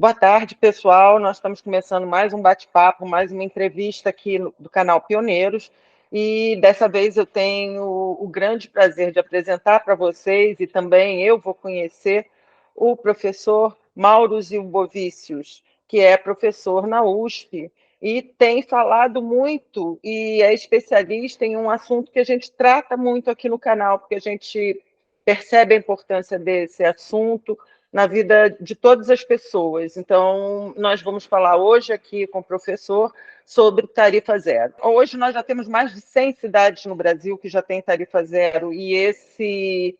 Boa tarde, pessoal. Nós estamos começando mais um bate-papo, mais uma entrevista aqui do canal Pioneiros. E dessa vez eu tenho o grande prazer de apresentar para vocês, e também eu vou conhecer o professor Mauro Zilbovícios, que é professor na USP e tem falado muito e é especialista em um assunto que a gente trata muito aqui no canal, porque a gente percebe a importância desse assunto na vida de todas as pessoas. Então, nós vamos falar hoje aqui com o professor sobre tarifa zero. Hoje nós já temos mais de 100 cidades no Brasil que já têm tarifa zero, e esse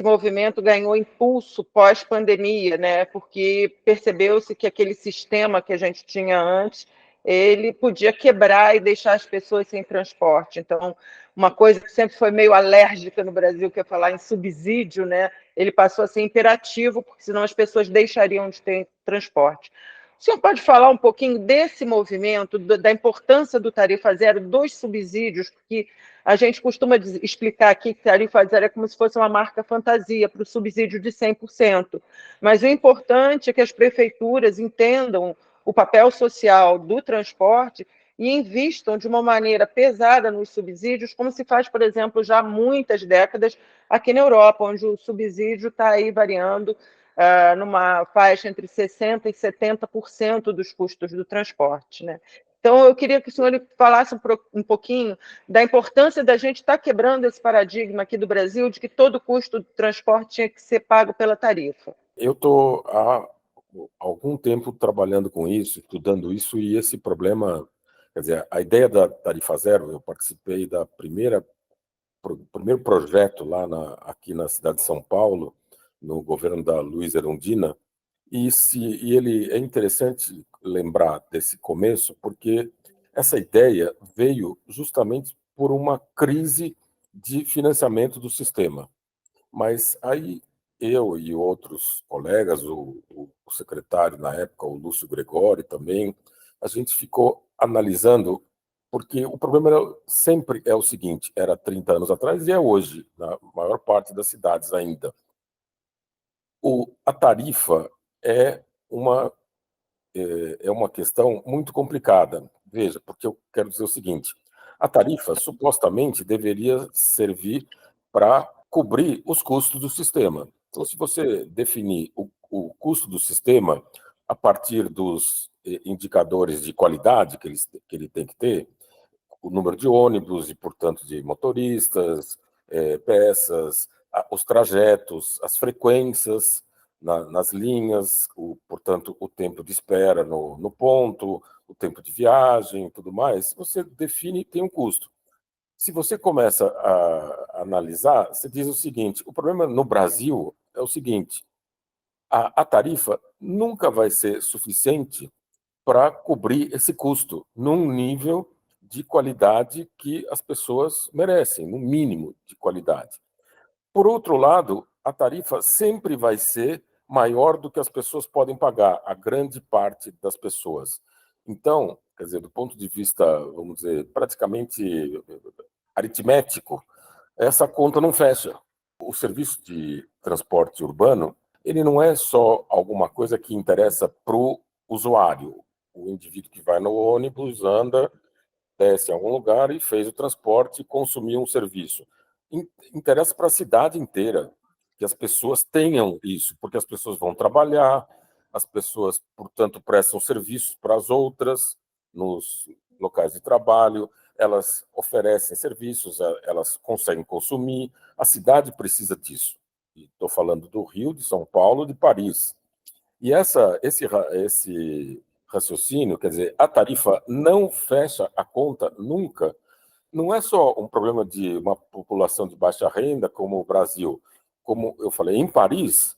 movimento ganhou impulso pós-pandemia, né? Porque percebeu-se que aquele sistema que a gente tinha antes, ele podia quebrar e deixar as pessoas sem transporte. Então, uma coisa que sempre foi meio alérgica no Brasil, que é falar em subsídio, né? Ele passou a ser imperativo, porque senão as pessoas deixariam de ter transporte. O senhor pode falar um pouquinho desse movimento, da importância do tarifa zero, dos subsídios, porque a gente costuma explicar aqui que tarifa zero é como se fosse uma marca fantasia para o subsídio de 100%, mas o importante é que as prefeituras entendam o papel social do transporte e invistam de uma maneira pesada nos subsídios, como se faz, por exemplo, já há muitas décadas aqui na Europa, onde o subsídio está aí variando numa faixa entre 60% e 70% dos custos do transporte, né? Então, eu queria que o senhor falasse um pouquinho da importância da gente estar quebrando esse paradigma aqui do Brasil de que todo custo do transporte tinha que ser pago pela tarifa. Eu estou há algum tempo trabalhando com isso, estudando isso, e esse problema, quer dizer, a ideia da tarifa zero, eu participei da primeiro projeto lá aqui na cidade de São Paulo, no governo da Luiza Erundina, e ele é interessante lembrar desse começo, porque essa ideia veio justamente por uma crise de financiamento do sistema. Mas aí eu e outros colegas, o secretário na época, o Lúcio Gregori também, a gente ficou analisando, porque o problema sempre é o seguinte, era 30 anos atrás e é hoje, na maior parte das cidades ainda. A tarifa é uma, é uma questão muito complicada. Veja, porque eu quero dizer o seguinte, a tarifa supostamente deveria servir para cobrir os custos do sistema. Então, se você definir o custo do sistema a partir dos indicadores de qualidade que ele tem que ter, o número de ônibus e, portanto, de motoristas, peças, os trajetos, as frequências nas linhas, portanto, o tempo de espera no ponto, o tempo de viagem e tudo mais, você define e tem um custo. Se você começa a analisar, você diz o seguinte, o problema no Brasil é o seguinte, a tarifa nunca vai ser suficiente para cobrir esse custo num nível de qualidade que as pessoas merecem, no mínimo de qualidade. Por outro lado, a tarifa sempre vai ser maior do que as pessoas podem pagar, a grande parte das pessoas. Então, quer dizer, do ponto de vista, vamos dizer, praticamente aritmético, essa conta não fecha. O serviço de transporte urbano, ele não é só alguma coisa que interessa para o usuário, o indivíduo que vai no ônibus, anda, desce em algum lugar e fez o transporte e consumiu um serviço. Interessa para a cidade inteira que as pessoas tenham isso, porque as pessoas vão trabalhar, as pessoas, portanto, prestam serviços para as outras nos locais de trabalho, elas oferecem serviços, elas conseguem consumir, a cidade precisa disso. Estou falando do Rio, de São Paulo, de Paris. E esse raciocínio, quer dizer, a tarifa não fecha a conta nunca, não é só um problema de uma população de baixa renda como o Brasil. Como eu falei, em Paris,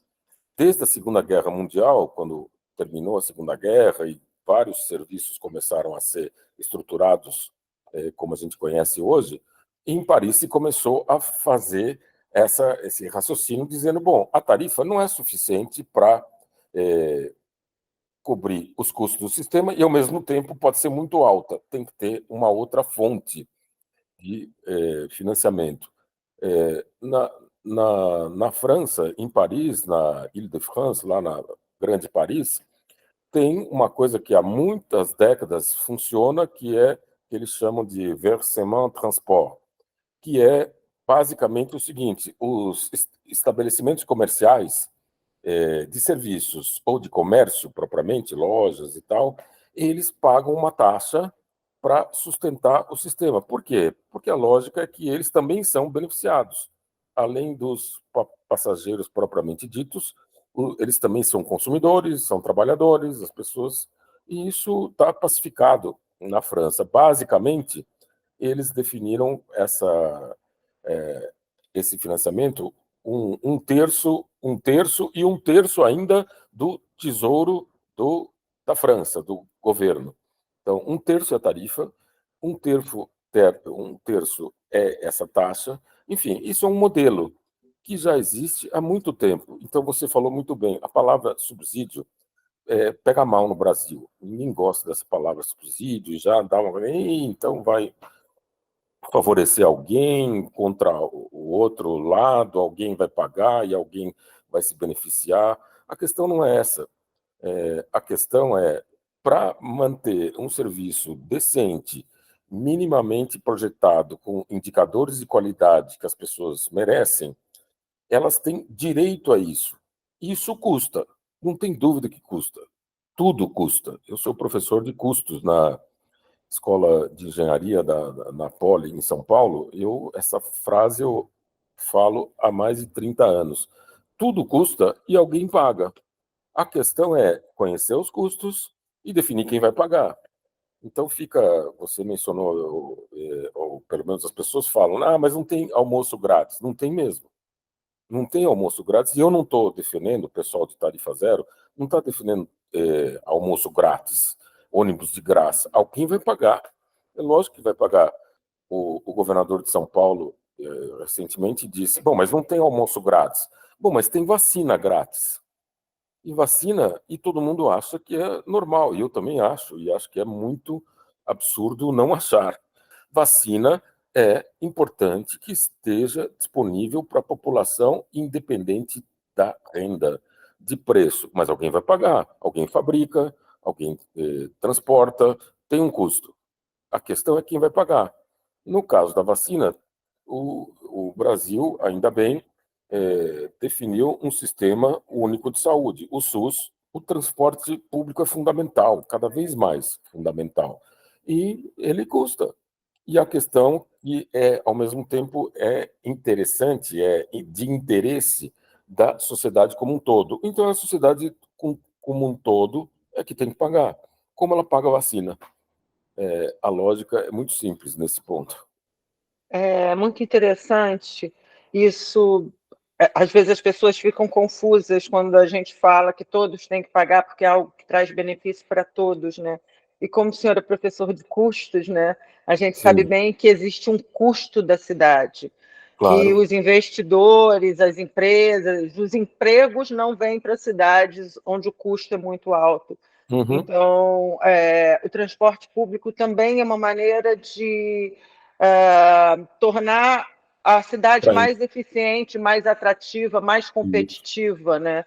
desde a Segunda Guerra Mundial, quando terminou a Segunda Guerra e vários serviços começaram a ser estruturados como a gente conhece hoje, em Paris se começou a fazer esse raciocínio dizendo, bom, a tarifa não é suficiente para cobrir os custos do sistema e, ao mesmo tempo, pode ser muito alta. Tem que ter uma outra fonte de financiamento. Na França, em Paris, na Île-de-France, lá na Grande Paris, tem uma coisa que há muitas décadas funciona, que eles chamam de versement transport, que é basicamente o seguinte: os estabelecimentos comerciais de serviços ou de comércio propriamente, lojas e tal, eles pagam uma taxa para sustentar o sistema. Por quê? Porque a lógica é que eles também são beneficiados. Além dos passageiros propriamente ditos, eles também são consumidores, são trabalhadores, as pessoas, e isso está pacificado na França. Basicamente, eles definiram esse financiamento um terço e um terço ainda do tesouro da França, do governo. Então, um terço é a tarifa, um terço é essa taxa. Enfim, isso é um modelo que já existe há muito tempo. Então, você falou muito bem, a palavra subsídio pega mal no Brasil. Ninguém gosta dessa palavra subsídio, já dá uma... Então, vai favorecer alguém contra o outro lado, alguém vai pagar e alguém vai se beneficiar. A questão não é essa. A questão é, para manter um serviço decente, minimamente projetado, com indicadores de qualidade que as pessoas merecem, elas têm direito a isso. Isso custa, não tem dúvida que custa. Tudo custa. Eu sou professor de custos na Escola de Engenharia na Poli, em São Paulo. Essa frase eu falo há mais de 30 anos. Tudo custa e alguém paga. A questão é conhecer os custos e definir quem vai pagar. Então você mencionou, ou pelo menos as pessoas falam, mas não tem almoço grátis. Não tem mesmo. Não tem almoço grátis, e eu não estou defendendo, o pessoal de tarifa zero não está defendendo almoço grátis, ônibus de graça. Alguém vai pagar. É lógico que vai pagar. O governador de São Paulo recentemente disse, bom, mas não tem almoço grátis. Bom, mas tem vacina grátis. E vacina, e todo mundo acha que é normal, e eu também acho, e acho que é muito absurdo não achar. Vacina é importante que esteja disponível para a população, independente da renda, de preço. Mas alguém vai pagar, alguém fabrica, alguém transporta, tem um custo. A questão é quem vai pagar. No caso da vacina, o Brasil, ainda bem, definiu um sistema único de saúde, o SUS. O transporte público é fundamental, cada vez mais fundamental. E ele custa. E a questão que, ao mesmo tempo, é interessante, é de interesse da sociedade como um todo. Então, a sociedade como um todo é que tem que pagar. Como ela paga a vacina? A lógica é muito simples nesse ponto. É muito interessante isso. Às vezes as pessoas ficam confusas quando a gente fala que todos têm que pagar porque é algo que traz benefício para todos, né? E como o senhor é professor de custos, né? A gente sabe Sim, bem que existe um custo da cidade, que claro. os investidores, as empresas, os empregos não vêm para cidades onde o custo é muito alto. Uhum. Então, o transporte público também é uma maneira de tornar a cidade Pra- mais eficiente, mais atrativa, mais competitiva, né?